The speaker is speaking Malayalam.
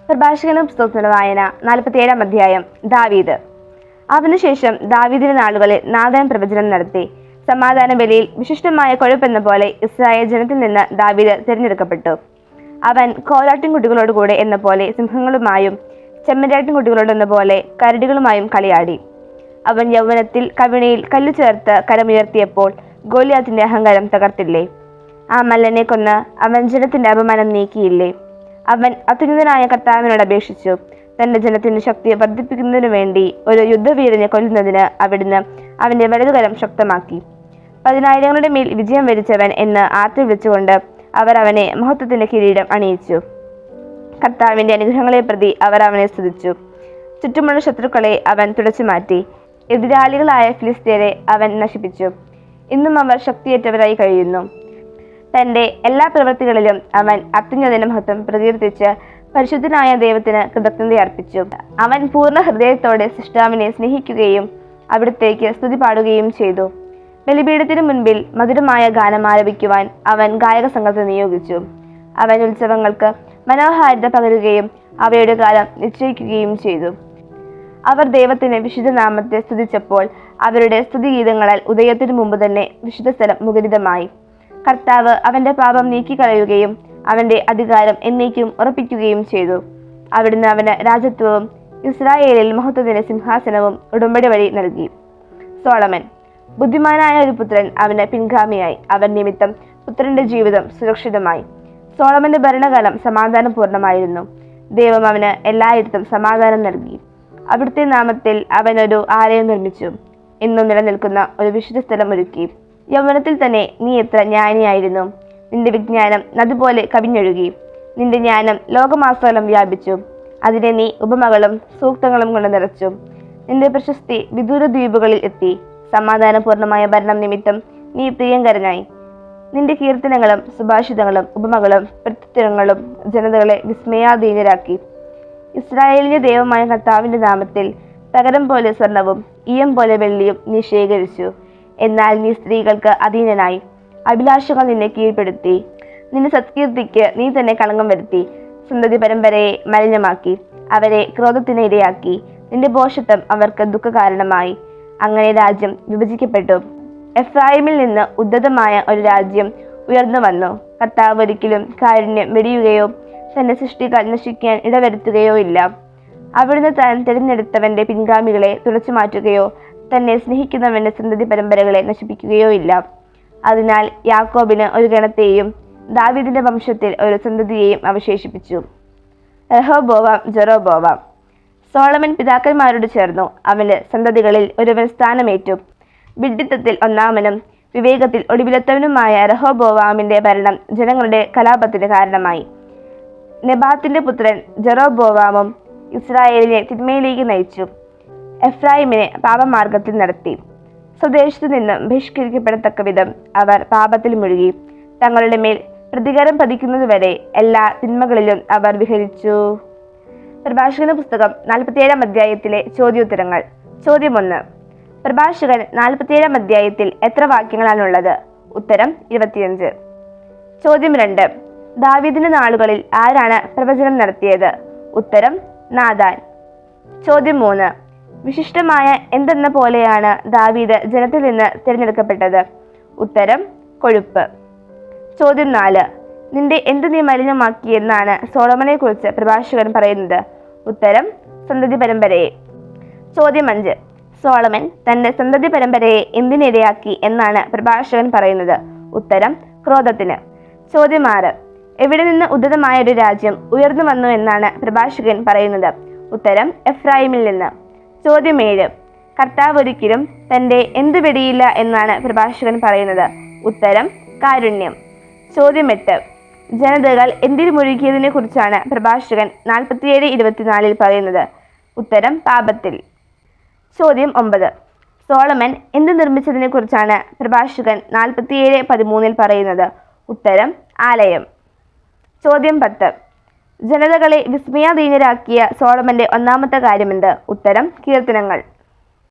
പ്രഭാഷകന്റെ പുസ്തകത്തിലെ വായന 47-ാം അധ്യായം. ദാവീദ്. അതിനുശേഷം ദാവീദിന്റെ നാളുകളിൽ നാഥാൻ പ്രവചനം നടത്തി. സമാധാന ബലിയിൽ വിശിഷ്ടമായ കൊഴുപ്പെന്ന പോലെ ഇസ്രായേൽ ജനത്തിൽ നിന്ന് ദാവീദ് തിരഞ്ഞെടുക്കപ്പെട്ടു. അവൻ കോലാട്ടിൻകുട്ടികളോടുകൂടെ എന്ന പോലെ സിംഹങ്ങളുമായും ചെമ്മരിയാട്ടിൻകുട്ടികളോടെന്ന പോലെ കരടികളുമായും കളിയാടി. അവൻ യൗവനത്തിൽ കവിണിയിൽ കല്ലു ചേർത്ത് കരമുയർത്തിയപ്പോൾ ഗോലിയാത്തിന്റെ അഹങ്കാരം തകർത്തില്ലേ? ആ മല്ലനെ കൊന്ന് അവൻ ജനത്തിന്റെ അപമാനം നീക്കിയില്ലേ? അവൻ അത്യുന്നതനായ കർത്താവിനോട് അപേക്ഷിച്ചു. തന്റെ ജനത്തിന്റെ ശക്തി വർദ്ധിപ്പിക്കുന്നതിനു വേണ്ടി ഒരു യുദ്ധവീരനെ കൊല്ലുന്നതിന് അവിടുന്ന് അവന്റെ വലതുകരം ശക്തമാക്കി. 10,000ങ്ങളുടെ മേൽ വിജയം വരിച്ചവൻ എന്ന് ആർത്തി വിളിച്ചുകൊണ്ട് അവർ അവനെ മഹത്വത്തിന്റെ കിരീടം അണിയിച്ചു. കർത്താവിന്റെ അനുഗ്രഹങ്ങളെ പ്രതി അവർ അവനെ സ്തുതിച്ചു. ചുറ്റുമുള്ള ശത്രുക്കളെ അവൻ തുടച്ചു മാറ്റി. എതിരാളികളായ ഫിലിസ്ത്യരെ അവൻ നശിപ്പിച്ചു. ഇന്നും അവർ ശക്തിയേറ്റവരായി കഴിയുന്നു. തന്റെ എല്ലാ പ്രവൃത്തികളിലും അവൻ അത്യുന്നതന്റെ മഹത്വം പ്രകീർത്തിച്ച് പരിശുദ്ധനായ ദൈവത്തിന് കൃതജ്ഞതയർപ്പിച്ചു. അവൻ പൂർണ്ണ ഹൃദയത്തോടെ സൃഷ്ടാവിനെ സ്നേഹിക്കുകയും അവിടുത്തേക്ക് സ്തുതി പാടുകയും ചെയ്തു. ബലിപീഠത്തിനു മുൻപിൽ മധുരമായ ഗാനം ആലപിക്കുവാൻ അവൻ ഗായക സംഘത്തെ നിയോഗിച്ചു. അവൻ ഉത്സവങ്ങൾക്ക് മനോഹാരിത പകരുകയും അവയുടെ കാലം നിശ്ചയിക്കുകയും ചെയ്തു. അവർ ദൈവത്തിന്റെ വിശുദ്ധ നാമത്തെ സ്തുതിച്ചപ്പോൾ അവരുടെ സ്തുതിഗീതങ്ങളാൽ ഉദയത്തിനു മുമ്പ് തന്നെ വിശുദ്ധ സ്ഥലം മുഖരിതമായി. കർത്താവ് അവന്റെ പാപം നീക്കിക്കളയുകയും അവന്റെ അധികാരം എന്നേക്കും ഉറപ്പിക്കുകയും ചെയ്തു. അവിടുന്ന് അവന് രാജത്വവും ഇസ്രായേലിൽ മഹത്വത്തിന്റെ സിംഹാസനവും ഉടമ്പടി വഴി നൽകി. സോളമൻ. ബുദ്ധിമാനായ ഒരു പുത്രൻ അവന് പിൻഗാമിയായി. അവൻ നിമിത്തം പുത്രന്റെ ജീവിതം സുരക്ഷിതമായി. സോളമന്റെ ഭരണകാലം സമാധാനപൂർണമായിരുന്നു. ദൈവം അവന് എല്ലായിടത്തും സമാധാനം നൽകി. അവിടുത്തെ നാമത്തിൽ അവൻ ഒരു ആലയം നിർമ്മിച്ചു. എന്നും നിലനിൽക്കുന്ന ഒരു വിശുദ്ധ സ്ഥലം ഒരുക്കി. യൗവനത്തിൽ തന്നെ നീ എത്ര ജ്ഞാനിയായിരുന്നു! നിന്റെ വിജ്ഞാനം നദി പോലെ കവിഞ്ഞൊഴുകി. നിന്റെ ജ്ഞാനം ലോകമാസകലം വ്യാപിച്ചു. അതിനെ നീ ഉപമകളും സൂക്തങ്ങളും കൊണ്ട് നിറച്ചു. നിന്റെ പ്രശസ്തി വിദൂര ദ്വീപുകളിൽ എത്തി. സമാധാനപൂർണമായ ഭരണം നിമിത്തം നീ പ്രിയങ്കരനായി. നിന്റെ കീർത്തനങ്ങളും സുഭാഷിതങ്ങളും ഉപമകളും പ്രത്യുത്തരങ്ങളും ജനതകളെ വിസ്മയാധീനരാക്കി. ഇസ്രായേലിന്റെ ദൈവമായ കർത്താവിന്റെ നാമത്തിൽ തകരം പോലെ സ്വർണവും ഈയം പോലെ വെള്ളിയും നീ ശേഖരിച്ചു. എന്നാൽ നീ സ്ത്രീകൾക്ക് അധീനനായി. അഭിലാഷങ്ങൾ നിന്നെ കീഴ്പ്പെടുത്തി. നിന്റെ സത്കീർത്തിക്ക് നീ തന്നെ കളങ്കം വരുത്തി. സന്തതി പരമ്പരയെ മലിനമാക്കി. അവരെ ക്രോധത്തിന് ഇരയാക്കി. നിന്റെ ഭോഷത്വം അവർക്ക് ദുഃഖകാരണമായി. അങ്ങനെ രാജ്യം വിഭജിക്കപ്പെട്ടു. എഫ്രായിമിൽ നിന്ന് ഉദ്ധതമായ ഒരു രാജ്യം ഉയർന്നു വന്നു. കർത്താവ് ഒരിക്കലും കാരുണ്യം വെടിയുകയോ തന്റെ സൃഷ്ടികൾ നശിക്കാൻ ഇടവരുത്തുകയോ ഇല്ല. അവിടുന്ന് താൻ തിരഞ്ഞെടുത്തവന്റെ പിൻഗാമികളെ തുടച്ചു മാറ്റുകയോ തന്നെ സ്നേഹിക്കുന്നവന്റെ സന്തതി പരമ്പരകളെ നശിപ്പിക്കുകയോ ഇല്ല. അതിനാൽ യാക്കോബിന് ഒരു ഗണത്തെയും ദാവീദിന്റെ വംശത്തിൽ ഒരു സന്തതിയെയും അവശേഷിപ്പിച്ചു. റഹോബോവാം ജെറോബോവാം. സോളമൻ പിതാക്കന്മാരോട് ചേർന്നു. അവന്റെ സന്തതികളിൽ ഒരുവൻ സ്ഥാനമേറ്റു. വിഡ്ഢിത്തത്തിൽ ഒന്നാമനും വിവേകത്തിൽ ഒടുവിലെത്തവനുമായ റഹോബോവാമിന്റെ ഭരണം ജനങ്ങളുടെ കലാപത്തിന് കാരണമായി. നെബാത്തിന്റെ പുത്രൻ ജെറോബോവാമും ഇസ്രായേലിനെ തിന്മയിലേക്ക് നയിച്ചു. എഫ്രായിമിനെ പാപമാർഗത്തിൽ നടത്തി. സ്വദേശത്തു നിന്നും ബഹിഷ്കരിക്കപ്പെടത്തക്ക വിധം അവർ പാപത്തിൽ മുഴുകി. തങ്ങളുടെ മേൽ പ്രതികാരം പതിക്കുന്നതുവരെ എല്ലാ തിന്മകളിലും അവർ വിഹരിച്ചു. പ്രഭാഷകന്റെ പുസ്തകം 47-ാം അധ്യായത്തിലെ ചോദ്യോത്തരങ്ങൾ. ചോദ്യം 1. പ്രഭാഷകൻ 47-ാം അധ്യായത്തിൽ എത്ര വാക്യങ്ങളാണുള്ളത്? ഉത്തരം 25. ചോദ്യം 2. ദാവീദിന്റെ നാളുകളിൽ ആരാണ് പ്രവചനം നടത്തിയത്? ഉത്തരം നാഥാൻ. ചോദ്യം 3. വിശിഷ്ടമായ എന്തെന്ന പോലെയാണ് ദാവീദ് ജനത്തിൽ നിന്ന് തിരഞ്ഞെടുക്കപ്പെട്ടത്? ഉത്തരം കൊഴുപ്പ്. ചോദ്യം 4. നിന്റെ എന്ത് നീ മലിനമാക്കിയെന്നാണ് സോളമനെ കുറിച്ച് പ്രഭാഷകൻ പറയുന്നത്? ഉത്തരം സന്തതി പരമ്പരയെ. ചോദ്യം 5. സോളമൻ തന്റെ സന്തതി പരമ്പരയെ എന്തിനിരയാക്കി എന്നാണ് പ്രഭാഷകൻ പറയുന്നത്? ഉത്തരം ക്രോധത്തിന്. ചോദ്യം 6. എവിടെ നിന്ന് ഉദ്ധതമായ ഒരു രാജ്യം ഉയർന്നു വന്നു എന്നാണ് പ്രഭാഷകൻ പറയുന്നത്? ഉത്തരം എഫ്രായിമിൽ നിന്ന്. ചോദ്യം 7. കർത്താവ് ഒരിക്കലും തന്റെ എന്ത് വെടിയില്ല എന്നാണ് പ്രഭാഷകൻ പറയുന്നത്? ഉത്തരം കാരുണ്യം. ചോദ്യം 8. ജനതകൾ എന്തിനു മുഴുകിയതിനെ കുറിച്ചാണ് പ്രഭാഷകൻ 47:24 പറയുന്നത്? ഉത്തരം പാപത്തിൽ. ചോദ്യം 9. സോളമൻ എന്ത് നിർമ്മിച്ചതിനെ കുറിച്ചാണ് പ്രഭാഷകൻ 47:13 പറയുന്നത്? ഉത്തരം ആലയം. ചോദ്യം 10. ജനതകളെ വിസ്മയാധീനരാക്കിയ സോളമന്റെ ഒന്നാമത്തെ കാര്യമെന്ത്? ഉത്തരം കീർത്തനങ്ങൾ.